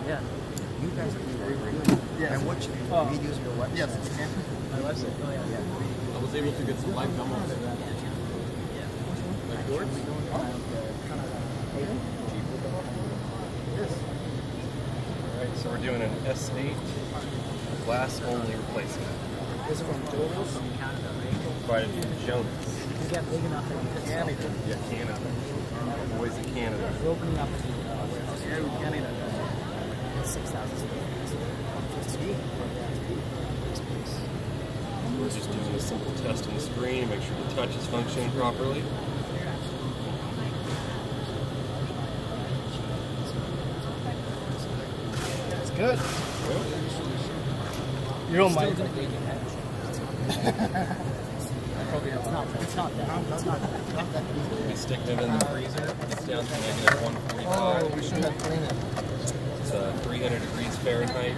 Yeah. You guys do that. Yes. And watch videos on your website. Yes. My website. Oh yeah. I was able to get some live demos. Like yours? Alright, so we're doing an S8 glass only replacement. This is from Jonas? Provided from Jonas. You get big enough that you can Canada. Yeah, Canada. Boys in Canada. We're opening up a warehouse here in Canada. 6,000 square feet. We're just doing a simple test on the screen, make sure the touch is functioning properly. It's good. You don't mind. It's not that. We stick it in the freezer, it's down to negative 145. Oh, we should have cleaned it. It's 300 degrees Fahrenheit.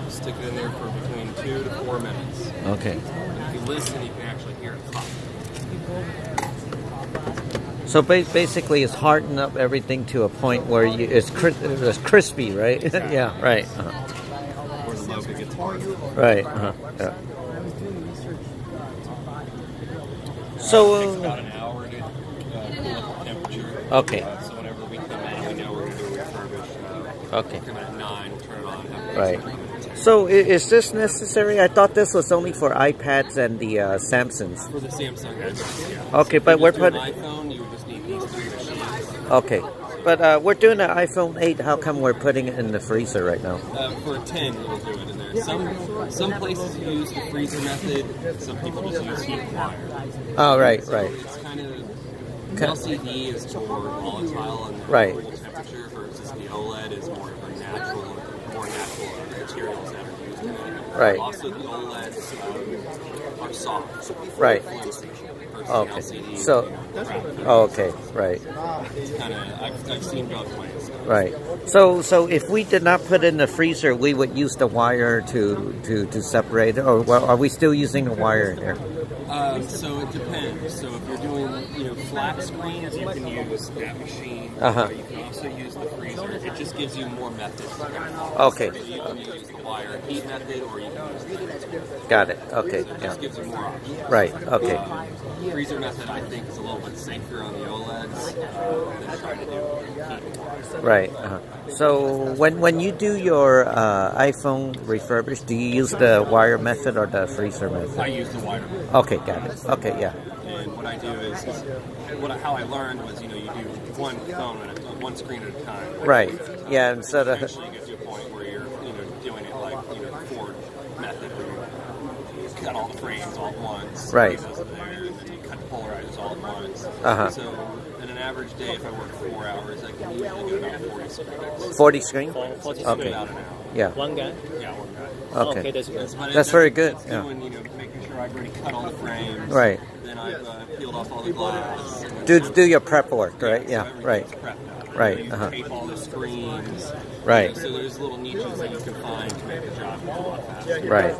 Stick it in there for between 2 to 4 minutes. Okay. If you listen, you can actually hear it pop. So basically, it's hardened up everything to a point where it's crispy, right? Exactly. Yeah, right. Where the logo gets hard. Right. Yeah. So. It takes about an hour to cool up the temperature. Okay. So whenever we come in, we know we're going to do a refurbish. Okay. Come in at 9, we'll turn it on. Right. So is this necessary? I thought this was only for iPads and the Samsungs. For the Samsung iPads, yeah. Okay, but we're putting. iPhone, you would just need these 3 machines. Okay, but we're doing an iPhone 8. How come we're putting it in the freezer right now? For a 10, we'll do it in there. Some places use the freezer method. Some people just use heat and wire. Oh, right, so right. It's kind of LCD is more volatile and right. temperature versus the OLED is more natural materials that are used in it. Right. Also, the OLEDs are soft. Right. Okay. So. Oh, okay. Right. It's kind of I've seen both ways. Right. So if we did not put it in the freezer, we would use the wire to separate it, or are we still using the wire here? So it depends. So if you're doing, flat screens, you can use that machine. You can also use the freezer. It just gives you more methods. Okay. So you can use the wire heat method, or you can use the freezer. Got it. Okay. So it just gives you more options. Right. Okay. Freezer method, I think, is a little bit safer on the OLEDs than trying to do heat. Right. So when you do your iPhone refurbish, do you use the wire method or the freezer method? I use the wire method. Okay, got it. Okay, yeah. And what I do is how I learned was, you do one phone at one screen at a time. Right. Yeah, instead of. Eventually you get to a point where you're, doing it like, the Ford method, where you cut all the frames all at once. Right. There, and then you cut the polarizers all at once. So in an average day, if I work 4 hours, I can usually do about 40 screens. 40 screen? 40 okay. About an hour. Yeah. One guy? Yeah, one guy. Okay. Okay, that's good. That's very good. That's yeah. doing, making sure I've already cut all the frames. Right. Then I've peeled off all the glass. Do your prep work, right? Yeah. So right. Right. You tape all the screens. Right. So there's little niches that you can find to make the job go a lot faster. Right.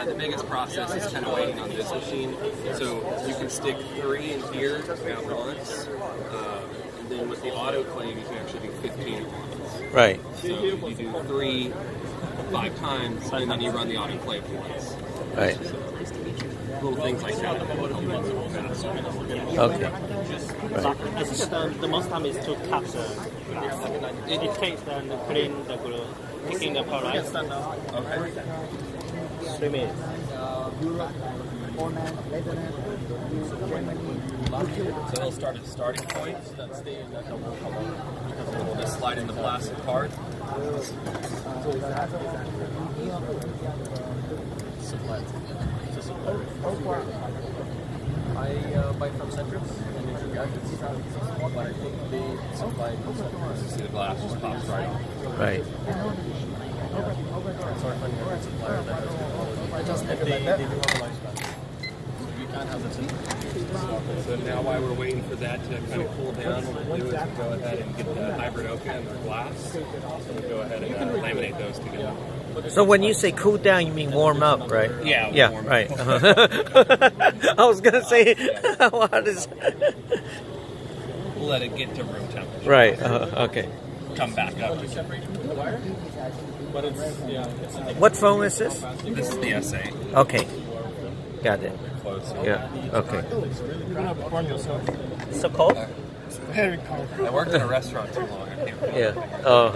The biggest process is kind of waiting on this machine. So you can stick 3 in here at once. And then with the autoclave, you can actually do 15 at once. Right. So you do 3 5 times, and then you run the autoclave once. Right. Little things like that. Okay. Right. I think the most time is to cut the glass. It takes and clean the glue, taking the polarizers. Okay. 3 minutes. So they'll start at starting point. That's because we'll just slide in the glass apart. I buy from Centrix and Nature Gadgets, but I think they supply most. See the glass just pops right off. Right. Sorry finding a good supplier that does good quality. They do have a lifespan. You can't have the simple. So now while we're waiting for that to kind of cool down, what we'll do is we'll go ahead and get the hybrid oak and the glass. So we'll go ahead and laminate those together. So when you say cool down, you mean warm up, right? Yeah. Yeah. Warm right. up. I was gonna say, what is? We'll let it get to room temperature. Right. Okay. Come back up. What phone is this? This is the S8. Okay. Got it. Close. Yeah. Okay. You're gonna burn yourself. So cold? It's very cold. I worked in a restaurant too long. I can't. Yeah. Oh.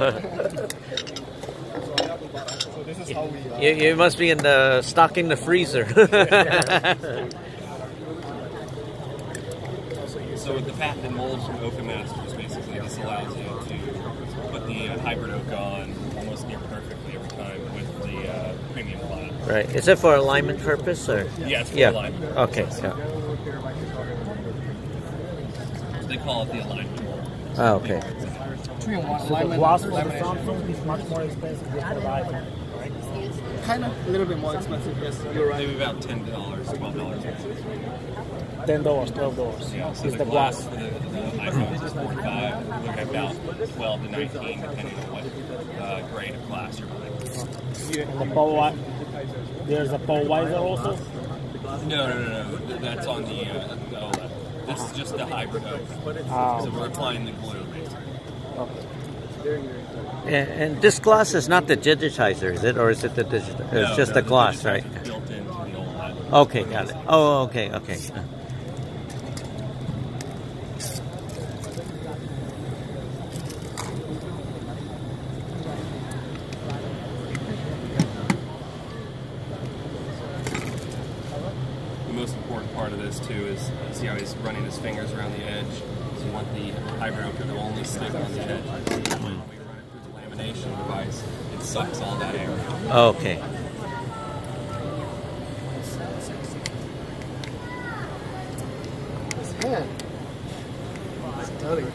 So this is how we. You must be in the stocking the freezer. So with the patented molds from Oakamasters, basically this allows you to put the hybrid oak on almost near perfectly every time with the premium flat. Right. Is it for alignment purpose or? Yeah, it's for alignment. Okay. Yeah. They call it the alignment mold. Oh, okay. 3-in-1 alignment. Samsung is much more expensive than the iPhone. Kind of a little bit more expensive. Yes, you're right. Maybe about $10, $12. $10, $12. Yeah, so the glass for the iPhones is $45. We're looking at about 12 to 19, depending on what grade of glass you're buying. And the power, there's a power wiser also? No. That's on the OLED. This is just the hybrid oak. Oh. So we're applying the glue, basically. And this gloss is not the digitizer, is it? Or is it the digital? It's just the gloss, right? Built into the OLED. Okay, got it. Oh, okay. The most important part of this, too, is see how he's running his fingers around the edge. So you want the hybrid oak to only stick on the edge. When we run it through the lamination device, it sucks all that air out. Okay. Man. Dirty.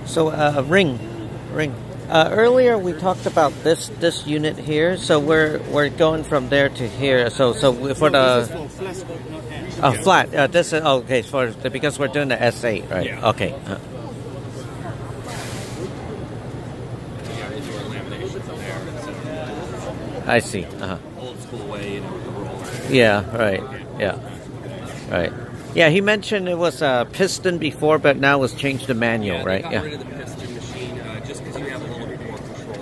So, ring. Earlier we talked about this unit here. So we're going from there to here. So for the flat. This is okay because we're doing the S8, right? Yeah. Okay. I see. Old school way, with the roller. Yeah. Right. Yeah. Right. Yeah. He mentioned it was a piston before, but now it's changed to manual, right? Got rid of the piston machine just because you have a little bit more controls.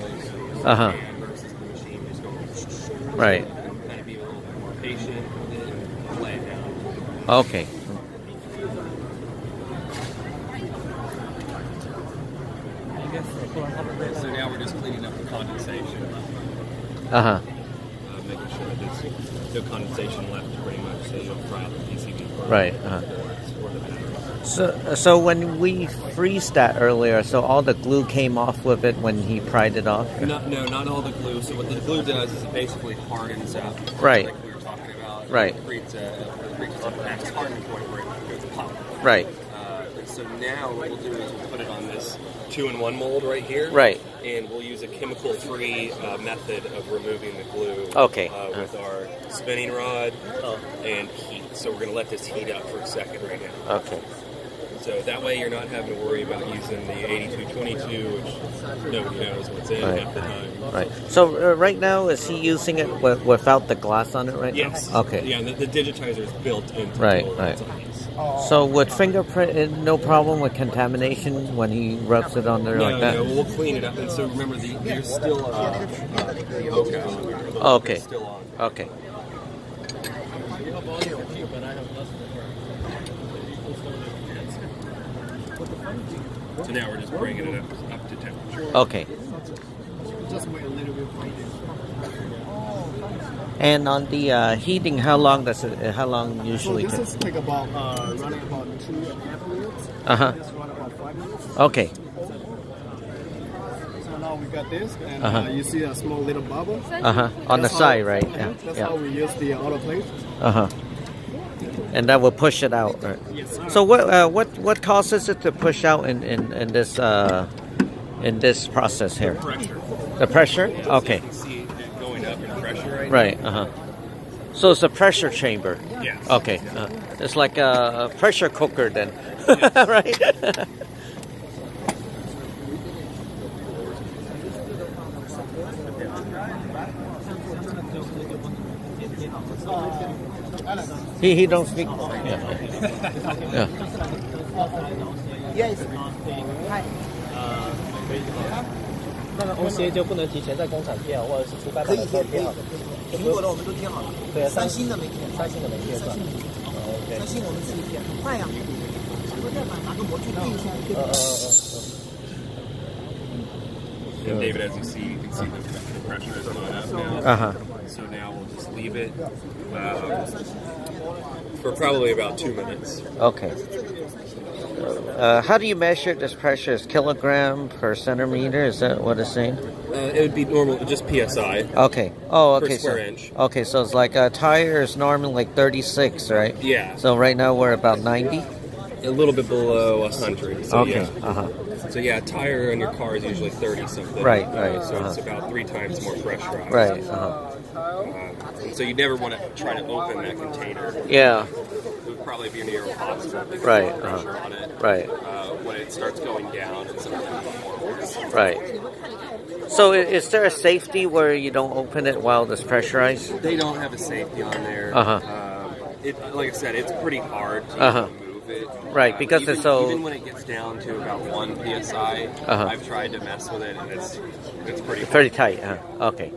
Versus the machine just going. Right. Kind of be a little bit more patient and lay it down. Okay. So now we're just cleaning up the condensation. Making sure that there's no condensation left, pretty much, so you don't fry out the PCB. Right. So when we freeze that earlier, so all the glue came off with it when he pried it off? No, not all the glue. So what the glue does is it basically hardens up. Right. Like we were talking about. Right. It reaches a max hardening point where it goes to pop. Right. So now what we'll do is we'll put it on this 2-in-1 mold right here. Right. And we'll use a chemical-free method of removing the glue. Okay. With our spinning rod and heat. So we're going to let this heat up for a second right now. Okay. So that way you're not having to worry about using the 8222, which nobody knows what's in half the time. Right. So right now, is he using it without the glass on it right Yes. now? Okay. Yeah, the digitizer is built into Right, the right. device. So with fingerprint, no problem with contamination when he rubs it on there like that? No, we'll clean it up. And so remember, there's still the okay on there. Oh, okay. It's still on. Okay. So now we're just bringing it up to temperature. Okay. Just wait a little bit for it. And on the heating, how long does it? How long usually? So this is take about running about 2.5 minutes. This run about 5 minutes. Okay. So now we got this, and you see a small little bubble. On the side, right? That's how we use the autoclave. And that will push it out, right? Yes. So what causes it to push out in this process here? Pressure. The pressure? Yeah, Okay. So you can see it going up in pressure Right. So it's a pressure chamber. Yeah. Okay. It's like a pressure cooker then, right? he don't speak. Yeah. Yes. 那个 OCA 就不能提前在工厂贴好，或者是出发版的时候贴好的。苹果的我们都贴好了，对啊，三星的没贴，三星的没贴是吧？OK。三星我们自己贴，很快呀。我再拿个模具定一下。And David, as you see, the pressure is going up now. So now we'll just leave it for probably about 2 minutes. Okay. How do you measure this pressure? Is kilogram per centimeter? Is that what it's saying? It would be normal, just PSI. Okay. Oh, okay. Per square so, inch. Okay, so it's like a tire is normally like 36, right? Yeah. So right now we're about 90? A little bit below 100. So Okay. Yeah. So yeah, a tire on your car is usually 30 something. Right. So it's about 3 times more pressurized. Right. So you never want to try to open that container. Yeah. It would probably be near impossible because Right. of the pressure on it. Right. When it starts going down, it's something more worse. Right. So is there a safety where you don't open it while it's pressurized? They don't have a safety on there. Like I said, it's pretty hard to move it. Right, because even, it's so... Even when it gets down to about 1 PSI, I've tried to mess with it, and it's pretty hard. Pretty tight, Okay.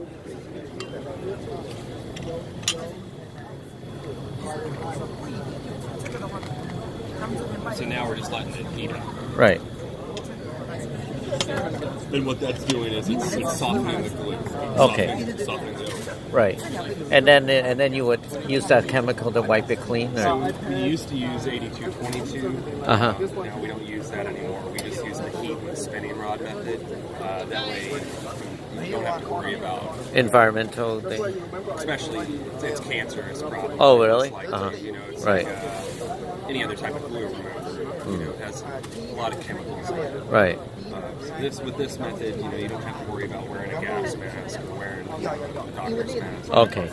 So now we're just letting it heat up. Right. And what that's doing is it's softening the glue. Softening the okay. Right. And then you would use that chemical to wipe it clean? Or? So we used to use 8222. Now we don't use that anymore. We just use the heat and the spinning rod method. That way you don't have to worry about environmental thing. Especially it's cancerous problem. Oh, really? It's right. Like any other type of glue remover. It has a lot of chemicals in it. Right. So with this method, you don't have to worry about wearing a gas mask or wearing a doctor's mask. Okay.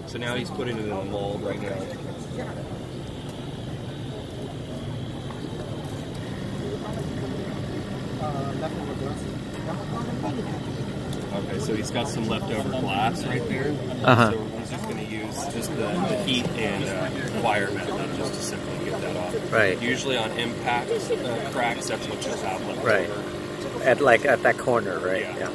So now he's putting it in a mold right now. Okay, so he's got some leftover glass right there. So he's just going to use just the heat and wire method just to simply get that off. Right. Usually on impact cracks, that's what you'll have left right. over. At that corner, right? Yeah.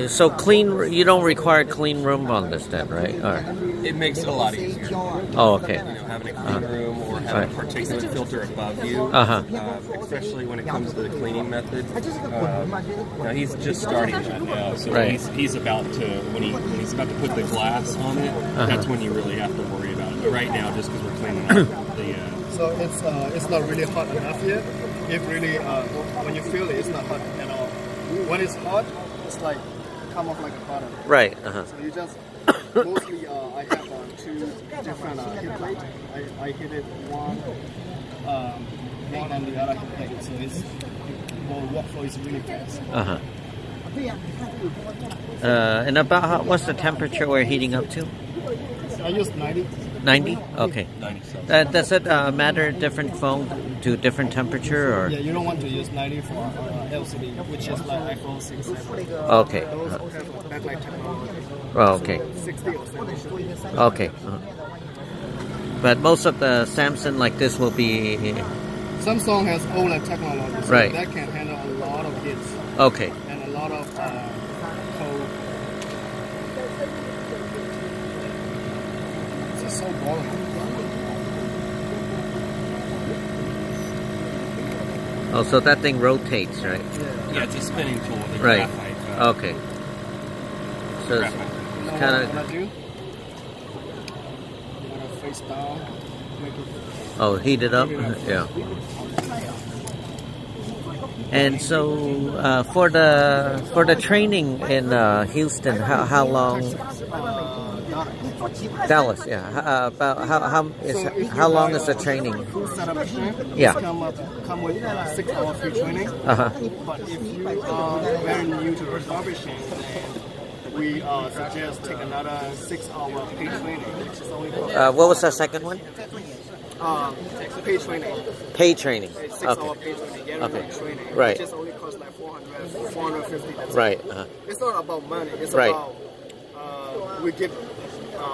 So clean. You don't require clean room on this, then, right? It makes it a lot easier. Oh, okay. Having a clean room or having a particulate filter above you, especially when it comes to the cleaning method. Now he's just starting that now, so he's about to when he's about to put the glass on it. That's when you really have to worry about it. But right now, just because we're cleaning up the. So it's not really hot enough yet. If really when you feel it, it's not hot at all. When it's hot, it's like come off like a butter. Right. So you just mostly I have 2 different heat plates. I hit it one on the other heat plate, so it's workflow is really fast. And about what's the temperature we're heating up to? I use 90. 90? Okay. 90. Does it matter different phone to different temperature or? Yeah, you don't want to use 90 for LCD, which is like iPhone 6. Okay. Those have backlight technology. Oh, okay. 60 or 70. Okay. But most of the Samsung like this will be. Samsung has OLED technology, so right. that can handle a lot of hits. Okay. And a lot of code. It's so boring. Oh, so that thing rotates, right? Yeah, it's a spinning tool. Right. Okay. So it's kind of. Face down. Make it. Oh, heat it up? Yeah. And so for the training in Houston, how long? Dallas, yeah. About how long is the training? Full setup training. Yeah. Come with 6 hours free training. But if you are very new to refurbishing, then we suggest take another 6-hour paid training, which is only what was the second one? paid training. Paid training. 6-hour paid training, guaranteed training, Right. which just only costs like 400, 450. That's Right. it. It's not about money. It's Right. about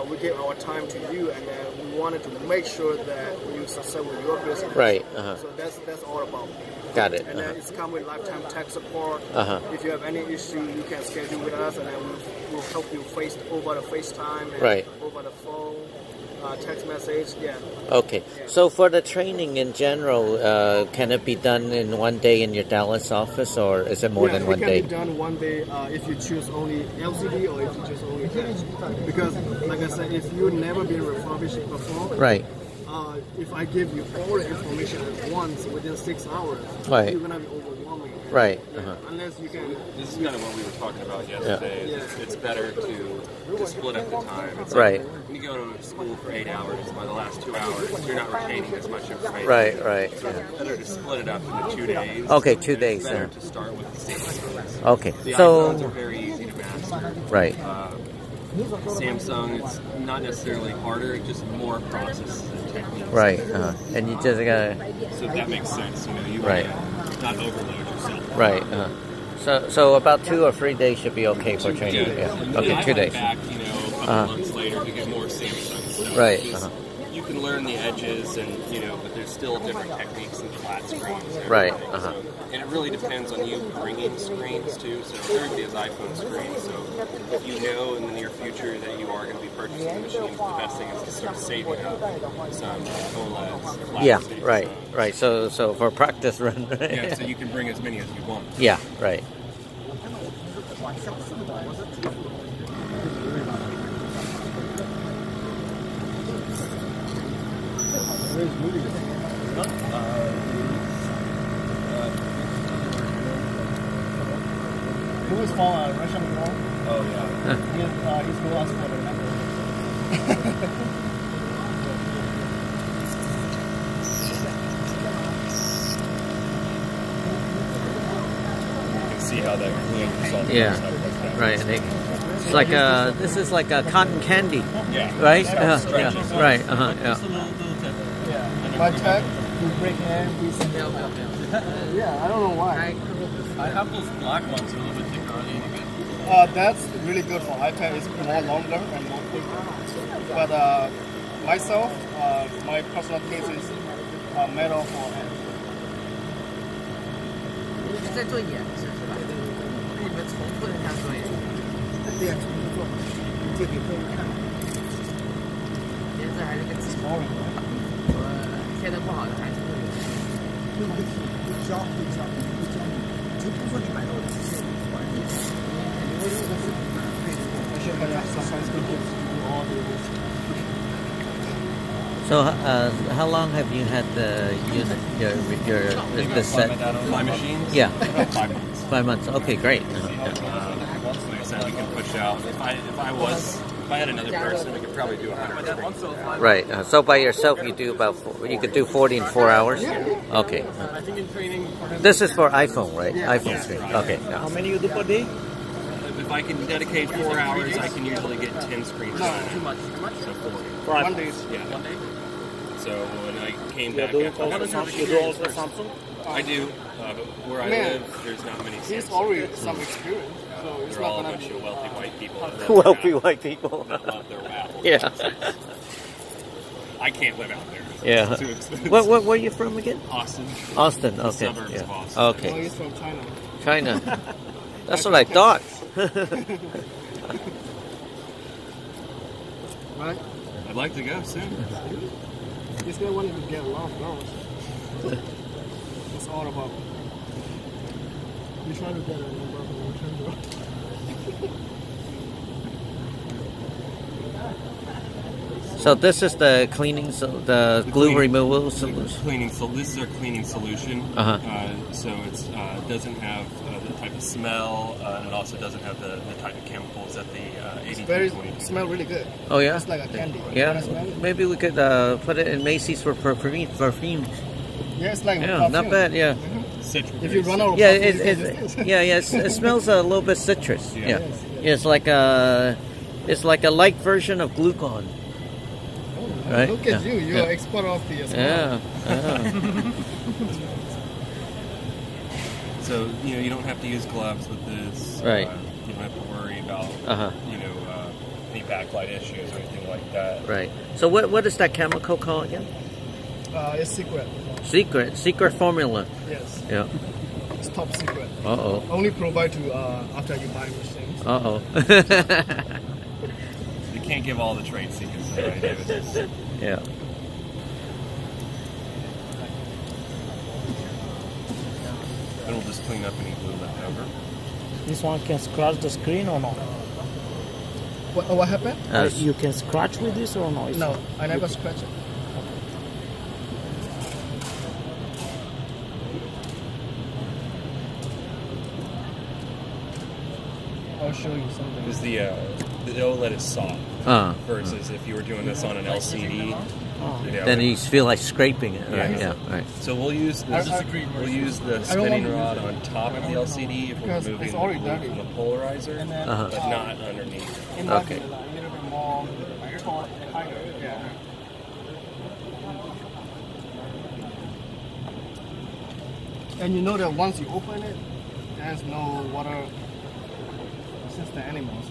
we give our time to you, and then we wanted to make sure that you succeed with your business. Right. So that's all about. Got it. And then it's come with lifetime tech support. If you have any issue, you can schedule with us, and then we'll help you over the FaceTime and Right. over the phone, text message. Yeah. Okay. So for the training in general, can it be done in one day in your Dallas office, or is it more than one day? It can be done one day if you choose only LCD or if you choose only cash. Because, like I said, if you've never been refurbished before, Right. If I give you all the information at once within 6 hours, Right. you're gonna be overwhelming. Right. Unless you can. This is kind of what we were talking about yesterday. Yeah. It's better to split up the time. It's Right. Like when you go to school for 8 hours, by the last 2 hours, you're not retaining as much information. Right. Right. So it's better to split it up into 2 days. Okay, 2 And days. It's better to start with the Samsungs. Okay. The So iPhones are very easy to master. right. Samsung, it's not necessarily harder, just more processes and techniques. Right. And you just gotta. So that makes sense. You know, you Right. want to not overload yourself. Right. So about 2 or 3 days should be okay for training. Yeah. And Okay, I 2 went days. back, you know, a couple months later to get more Samsungs. So Right, just- You can learn the edges, and but there's still different techniques and flat screens. And Right, everything. So, and it really depends on you bringing screens too. So everybody has iPhone screens. So if you know in the near future that you are going to be purchasing the machines, the best thing is to start saving up some OLEDs. Flat Yeah. screens. Right. Right. So for practice run. Right? Yeah, so you can bring as many as you want. Yeah. Right. Who is from Russian War? Oh yeah. He's going to ask for the number. You can see how that glimmers on the Yeah. side of the Right. And it's like this is like a cotton candy. Yeah. Right. Yeah. Yeah. Right. Yeah. My tech, we break hand, we send it. Yeah, I don't know why. I have those black ones a little bit thicker. Are they any good? That's really good for iPad. It's more longer and more thicker. But myself, my personal case is metal for hand. 再做演示是吧？那你们重复人家做演示？对呀，重复做，借给客人看。其实这还是个技术，我贴的不好的还是会有。会教，你，就不说你买到我的机器，管你。因为这个是而且大家 sometimes people do all the So how long have you had the unit? The set? My machines? Yeah. About 5 months. 5 months. Okay, great. Like I said, we can push out. If I had another person, we could probably do 100 screens. Right. So by yourself, you could do 40 in 4 hours. Okay. I think in training, This is for iPhone, right? iPhone Yeah, screen. right. Okay. Yeah. How many you do per day? if I can dedicate 4 hours, I can usually get 10 screens done. Too much. So 40. For One iPhone. day. Yeah. 1 day. So when I came You back do after that was also an you do experience also first. Samsung? I do, but where I Man, live, there's not many He's Samsung. already some experience, so it's They're not all a gonna bunch be. of wealthy white people. that Wealthy love white people. that love their Apple. Yeah. I can't live out there. Yeah. It's too expensive. Where are you from again? Austin. Austin. Okay. suburbs Yeah. of Austin. Oh, Okay. he's from China. China. That's what I thought. Right? I'd like to go soon. This guy wanted to get a lot of girls. It's all about. We try to get a number of Russian girls. So this is the cleaning, the glue removal solution. This is our cleaning solution. So it doesn't have the type of smell, and it also doesn't have the type of chemicals that the 8220. Smell really good. Oh yeah. It's like a candy. Yeah. Maybe we could put it in Macy's for perfume. Yeah, it's like yeah, not bad. Yeah. Citrus. If you run out of it smells a little bit citrus. Yeah. It's like a light version of glucon. Right? Look at you, you're an expert of the smell. So, you don't have to use gloves with this. Right. You don't have to worry about, any backlight issues or anything like that. Right. So what is that chemical called again? It's secret. Secret formula. Yes. Yeah. It's top secret. Uh-oh. Only provide to after you buy machines. Uh-oh. You can't give all the trade secrets away, David. Yeah. Then we'll just clean up any glue left over. This one can scratch the screen or not? What happened? You can scratch with this or not? No, I never scratch it. I'll show you something. Because the OLED is soft versus if you were doing this on an LCD. Then you feel like scraping it, right? Yeah. Right. So we'll use the spinning rod on top of the LCD if we're moving the glue from the polarizer, but not underneath. Okay. A little bit more higher. Yeah. And you know that once you open it, there's no water resistant anymore.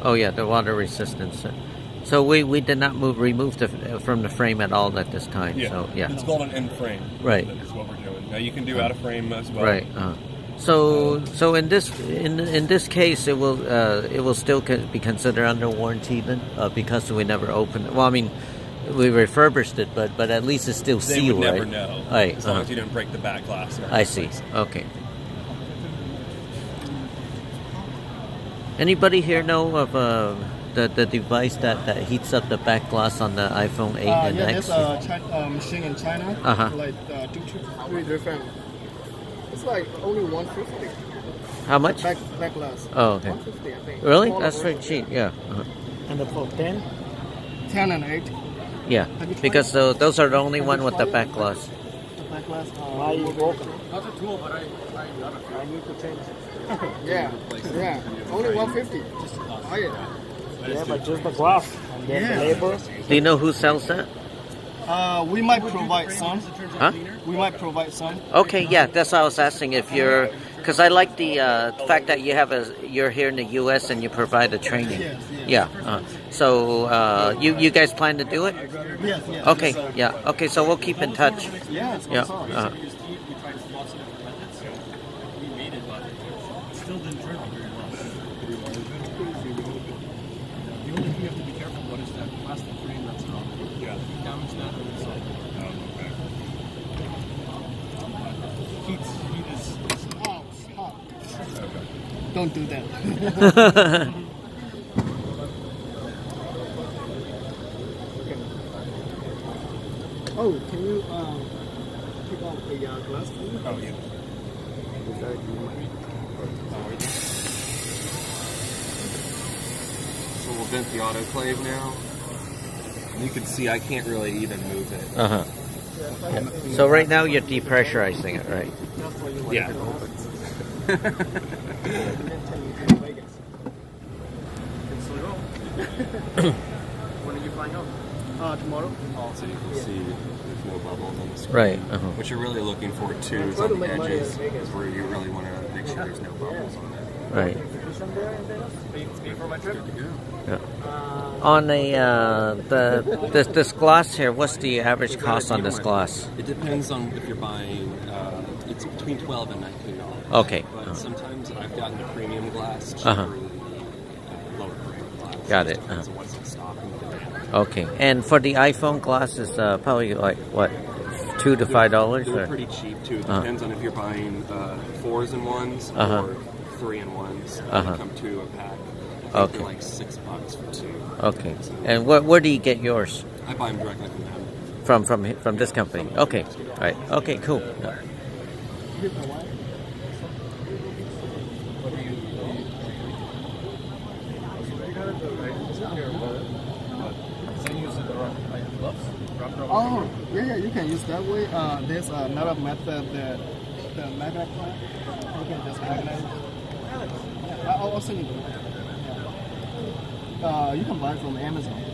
Oh yeah, the water resistance. So we did not remove from the frame at all at this time. Yeah. So yeah. It's called an in frame. Right. That's what we're doing. Now you can do out of frame as well. Right. So in this case, it will still be considered under warranty then, because we never opened it. Well, I mean, we refurbished it, but at least it's still sealed, They would never right? know. Right. As long as you didn't break the back glass. I see. Okay. Anybody here know of the device that heats up the back glass on the iPhone 8 and X? There's a machine in China, like 2 to 3 different. It's like only 150. How much? Back glass. Oh, okay. 150, I think. Really? That's very cheap. Yeah. And for 10? 10 and 8. Yeah, because those are the only one with the back glass. The back glass. Why you broken? Not a tool, but I need to change it. Yeah. Only 150. Just buy it. Yeah, but just the glass and then the labor. Do you know who sells that? We might provide some. Huh? We might provide some. Okay, yeah, that's what I was asking. If you're, because I like the fact that you're here in the U.S. and you provide the training. Yes. Yeah. So you guys plan to do it? Yes. Okay. Yeah. Okay. So we'll keep in touch. Yes. Yeah. Still didn't turn out very well. The only thing you have to be careful about is that plastic frame that's on. Yeah. If you damage that, then it's like, heat is Oh, stop. Don't do that. Oh, can you pick up the glass for me? oh yeah. So we'll vent the autoclave now. And you can see I can't really even move it. Yeah. So right now you're depressurizing it, right? Yeah. When are you flying out? Tomorrow. So you can see there's no bubbles on the screen. Right. What you're really looking for too is on the edges, is where you really want to make sure there's no bubbles on that. Right. Pay for my trip. Yeah. On this glass here, what's the average cost on this glass? It depends on if you're buying. It's between $12 and $19. Okay. But sometimes I've gotten the premium glass, cheaper, lower premium glass. Got it. Depends on what's in stock. Okay. And for the iPhone glass, is probably like what, $2 to $5? They're pretty cheap too. It depends on if you're buying 4s and 1s or 3 and 1s. They come 2 a pack. Okay. Like $6 for 2. Okay. And where do you get yours? I buy them directly from them. From this company. Okay. All right. Okay. Cool. Yeah. Oh, yeah, you can use that way. There's another method that the magnet plant. You can just magnet. Yeah, I'll send you the link. Yeah. You can buy it from Amazon.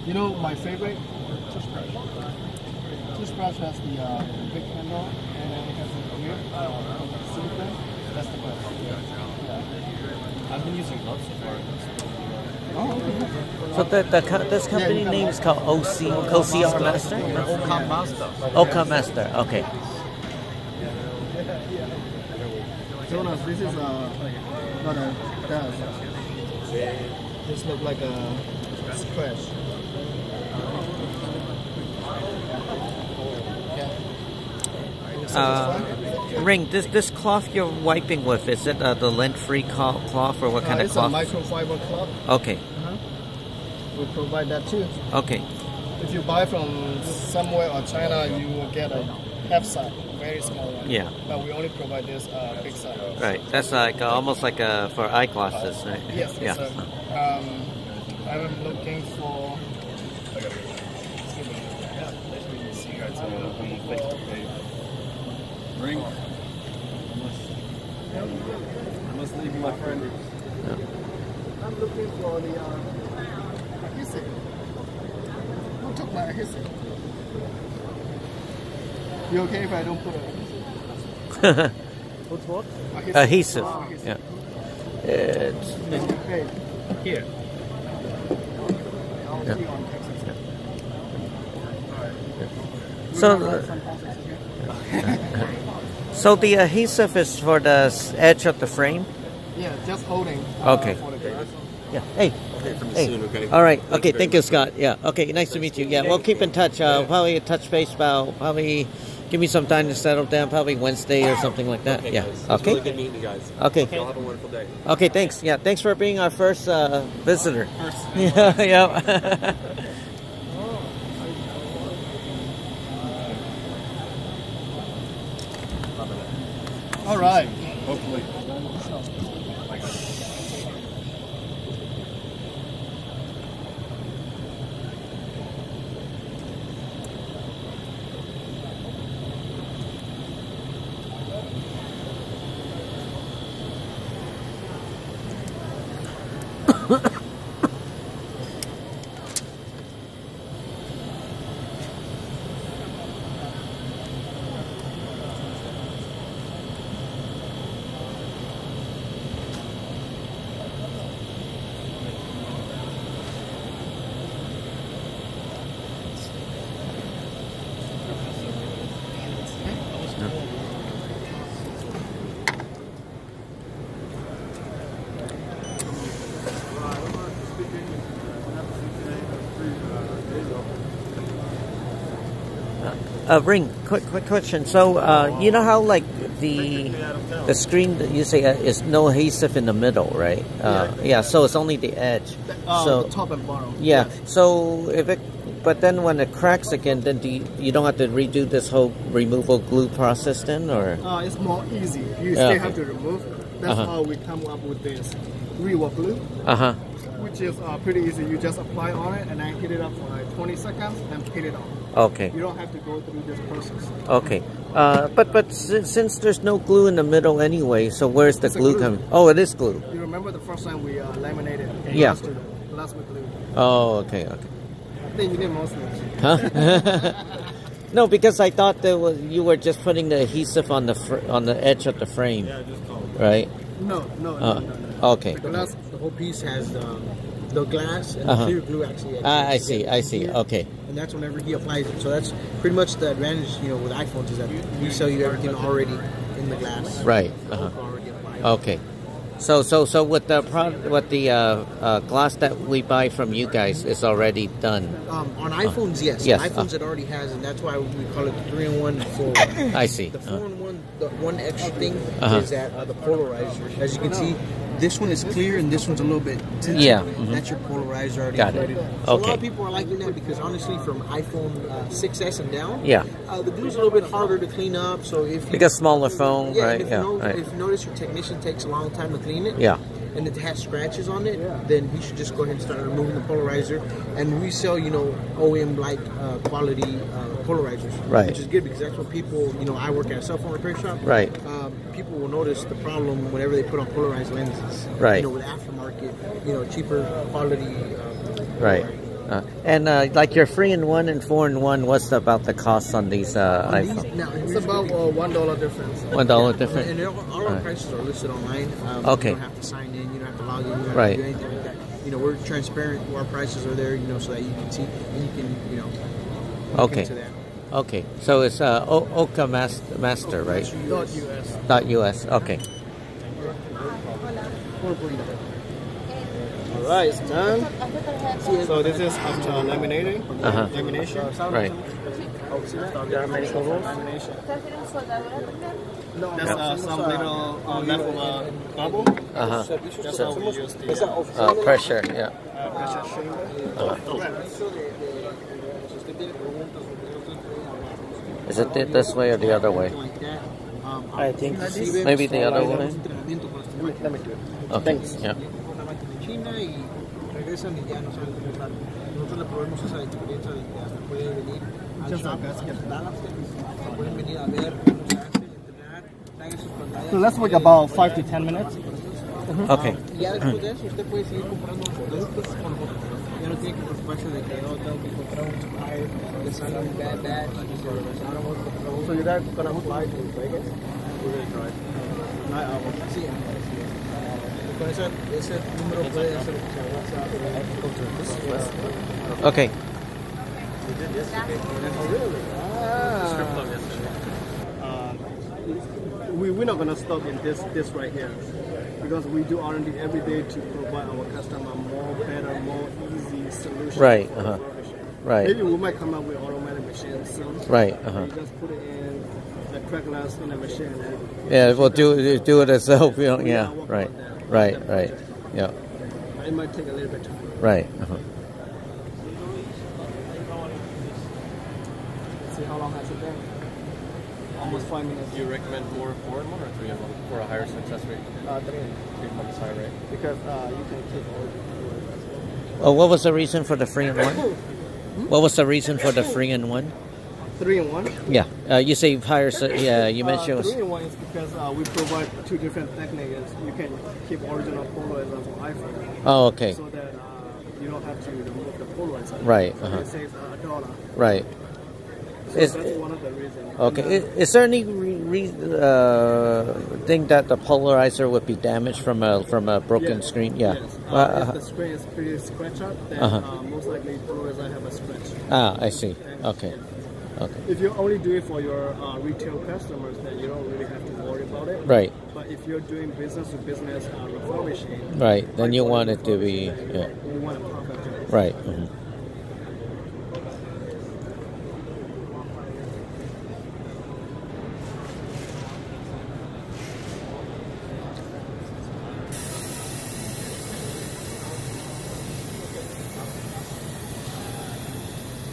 You know my favorite toothbrush. Toothbrush has the big handle and then it has a clear silicone. That's the best. Yeah. I've been using gloves so far. Oh, okay. So this company name is called OCR Master? Ocon Master. Ocon Master. Okay. Jonas, this is what it does. This looks like a scratch. Ring, this cloth you're wiping with, is it the lint-free cloth or what kind of cloth? It's a microfiber cloth. Okay. We provide that too. Okay. If you buy from somewhere or China, you will get a half size, very small one. Yeah. But we only provide this big size. Right. That's like almost like for eyeglasses, right? Yes. Yeah. I'm looking for. Ring. I must leave you, my friend. I'm looking for the adhesive. Who took my adhesive? You okay if I don't put it? What's what? Adhesive. Yeah. It's, Hey, Here. I'll see you on Texas. So the adhesive is for the edge of the frame? Yeah, just holding. Okay. For the glass. Yeah. Hey. Hey. Soon, okay? All right. Okay. Thank you, Scott. Yeah. Okay. Nice to meet you. Yeah. We'll keep in touch. Probably touch base about give me some time to settle down. Probably Wednesday or something like that. Yeah. Guys. Okay. Really good meeting you guys. Okay. Y'all have a wonderful day. Okay. Thanks. Yeah. Thanks for being our first visitor. Yeah. Yeah. All right. Hopefully. Ring, quick question. So, you know how like the screen that you say is no adhesive in the middle, right? Yeah. So it's only the edge. So The top and bottom. yeah. So but then when it cracks again, then you don't have to redo this whole removal glue process then, or? It's more easy. You Yeah, still okay. have to remove. That's how we come up with this rework glue, which is pretty easy. You just apply on it and then heat it up for like 20 seconds and heat it off. Okay. You don't have to go through this process. Okay. But since there's no glue in the middle anyway, so where's the It's a glue glue. coming? Oh, it is glue. You remember the first time we laminated Yeah. glass with glue? Oh, okay. I think you did mostly. Huh? No, because I thought you were just putting the adhesive on the edge of the frame. Yeah, just right? No. Okay. The whole piece has the glass and the clear glue actually. I see. Okay. And that's whenever he applies it. So that's pretty much the advantage, with iPhones is that we sell you everything already in the glass. Right. Already applied. Okay. So with the glass that we buy from you guys is already done. On iPhones, yes. Yes, iPhones it already has, and that's why we call it the 3-in-1 4-in-1. I see. The 4-in-1, the one extra thing Uh-huh. is that the polarizer. As you can see, this one is clear and this one's a little bit tinted. Yeah, mhm. That's your polarizer already Got it. included. So a lot Okay. of people are liking that because honestly, from iPhone 6S and down, Yeah. the glue's a little bit harder to clean up. So if you, Because smaller phone, yeah, right? and if you notice your technician takes a long time to clean it, Yeah. and it has scratches on it, then he should just go ahead and start removing the polarizer. And we sell, OEM like quality polarizers, Right. which is good because that's what people, I work at a cell phone repair shop. Right. People will notice the problem whenever they put on polarized lenses. Right. With aftermarket, cheaper quality. Right. And like your 3-in-1 and 4-in-1, what's about the cost on these iPhones? Now, It's about $1 difference. $1 different. And all our prices are listed online. Okay. You don't have to sign in. You don't have to log in. You don't have Right. to do anything like that. We're transparent. Our prices are there, so that you can see and you can, look Okay. into that. Okay. So it's Oka Master, right? .us. .us. Okay. Alright, it's done. So this is after laminating. Uh-huh. Lamination. Right. There's some little left of a bubble. Uh-huh. That's how we use the Pressure. Yeah. pressure chamber. Is it this way or the other way? Like that. I think Maybe the other way. Let me do it. Okay. Yeah. China y regresan y ya no saben cómo usar. Nosotros le proveemos esa experiencia de que hasta puede venir al shop y a Dallas. Pueden venir a ver cómo se hace, entrenar, traigan sus pantallas. So let's wait about 5 to 10 minutes. Okay. Y ya después de eso usted puede seguir comprando productos con nosotros. Ya no tiene que preocuparse de que tengo que encontrar un supplier que salga un bad batch y que se regresaron otro. So you guys gonna fly to Vegas? We're gonna try. Sí, con ese número puede hacer WhatsApp. Okay. We're not gonna stop in this right here because we do R&D every day to provide our customer more better, more easy solutions. Right, for uh-huh. refurbishing. Right. Maybe we might come up with automatic machines soon. Right. Uh-huh. You just put it in the crack glass in the machine. And Yeah. We'll do it ourselves. Yeah. work Right. on that. Right. Right. Yeah. It might take a little bit of time. Right. Uh-huh. See how long has it been? Almost 5 minutes. Do you recommend more 4-in-1 or 3-in-1 for a higher success rate? 3-in-1 high rate. Because you can keep all. Oh, what was the reason for the 3-in-1? What was the reason for the 3-in-1? 3-in-1. Yeah. You say higher. Yeah. You mentioned. 3-in-1 is because we provide two different techniques. You can keep original polarizer for iPhone. Oh. Okay. So that you don't have to remove the polarizer. Right. So Uh-huh. it saves $1. Right. So Is- that's one of the reasons. Okay. Is there any thing that the polarizer would be damaged from a broken Yes. screen? Yeah. Yes. If the screen is pretty scratched up, then most likely polarizer have a scratch. I see. Okay. Okay. If you only do it for your retail customers, then you don't really have to worry about it. Right. But if you're doing business to business refurbishing, Right. Then you want it to be. Yeah. you want a perfect job. Right. Mhm.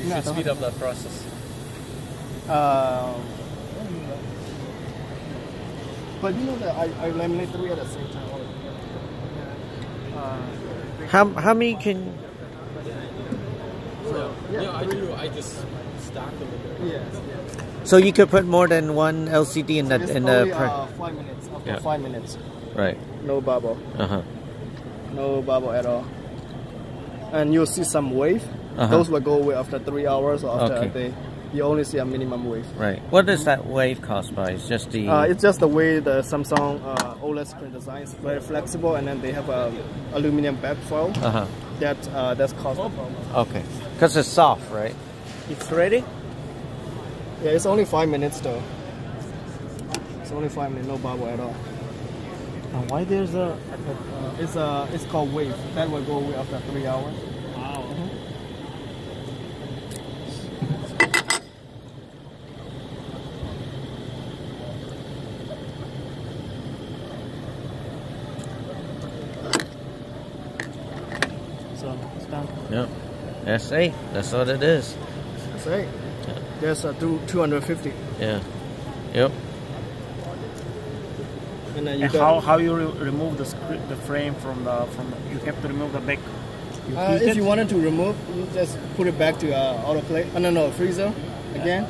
You should speed up that process. But you know that I laminate 3 at the same time. How many can? Yeah, I do. I just stack them in there. Yes. So you could put more than one LCD in It's the only 5 minutes. After Yeah. 5 minutes, Right. no bubble, Uh-huh. no bubble at all. And you'll see some wave. Those will go away after 3 hours or after Okay. a day. You only see a minimum wave. Right. What does that wave cost by? It's just the. It's just the way the Samsung OLED screen design is very flexible, and then they have a aluminum back foil Uh-huh. that's cost the problem. Okay. Because it's soft, right? It's ready. Yeah, it's only 5 minutes though. It's only 5 minutes, no bubble at all. Why there's a? It's called wave. That will go away after 3 hours. Wow. So it's done. Yep. That's 8. That's what it is. That's it. Yeah. There's a 250. Yeah. Yep. And then you And got, how you remove the frame from you have to remove the back. You heat if it? you wanted to remove, you just put it back to autoplay. No, freezer again.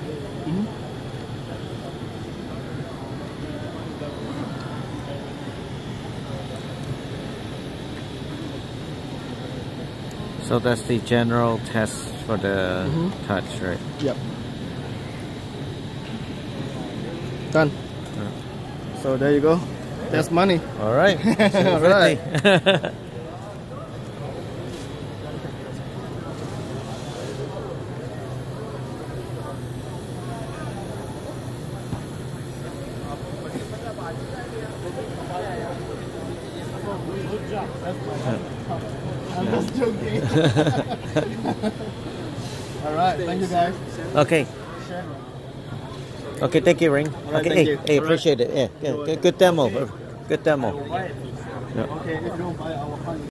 So that's the general test for the touch, right? Yep. Done. So there you go. That's money. All right. All right. 250. I'm just joking. All right. Thank you guys. Okay. Okay, thank you, Ring. right, Okay, thank hey, you. hey, All right. appreciate it. Yeah, good demo. Good demo. Okay, if you don't buy our honey.